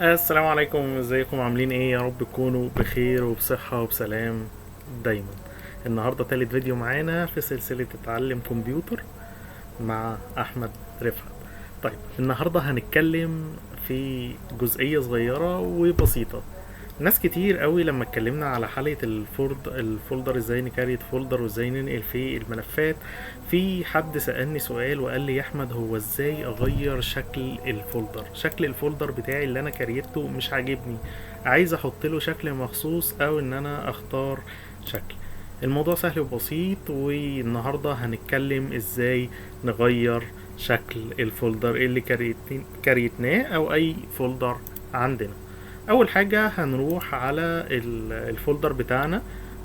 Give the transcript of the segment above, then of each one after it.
السلام عليكم، ازيكم؟ عاملين ايه؟ يا رب تكونوا بخير وبصحة وبسلام دايما. النهاردة تالت فيديو معانا في سلسلة اتعلم كمبيوتر مع احمد رفعت. طيب النهاردة هنتكلم في جزئية صغيرة وبسيطة. ناس كتير قوي لما اتكلمنا على حلقة الفولدر ازاي نكريت فولدر وازاي ننقل فيه الملفات، في حد سألني سؤال وقال لي يا احمد، هو ازاي اغير شكل الفولدر بتاعي اللي انا كريته مش عاجبني، عايز احط له شكل مخصوص او ان انا اختار شكل. الموضوع سهل وبسيط، والنهاردة هنتكلم ازاي نغير شكل الفولدر اللي كريتناه او اي فولدر عندنا. اول حاجة هنروح على الفولدر بتاعنا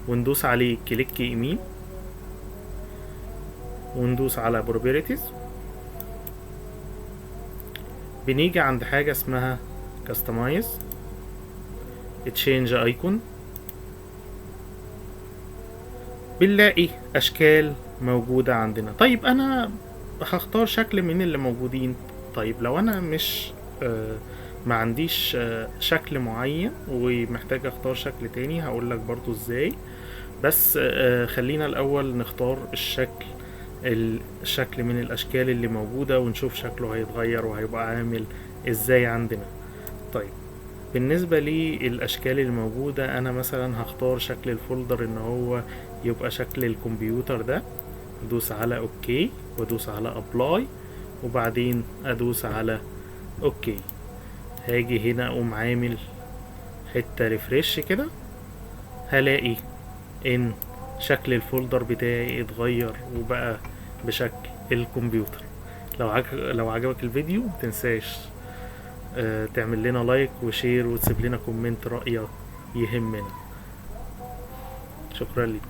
وندوس عليه كليك يمين وندوس على properties. بنيجي عند حاجة اسمها customize change icon، بنلاقي اشكال موجودة عندنا. طيب انا هختار شكل من اللي موجودين. طيب لو انا مش ما عنديش شكل معين ومحتاج اختار شكل تاني، هقولك برضو ازاي. بس خلينا الاول نختار الشكل من الاشكال اللي موجودة ونشوف شكله هيتغير وهيبقى عامل ازاي عندنا. طيب بالنسبة للاشكال الموجودة، انا مثلا هختار شكل الفولدر ان هو يبقى شكل الكمبيوتر ده. ادوس على اوكي وادوس على ابلاي وبعدين ادوس على اوكي. هاجي هنا اقوم عامل حتة ريفرش كده، هلاقي ان شكل الفولدر بتاعي اتغير وبقى بشكل الكمبيوتر. لو عجبك الفيديو متنساش تعمل لنا لايك وشير وتسيب لنا كومنت رأيك يهمنا. شكرا لكم.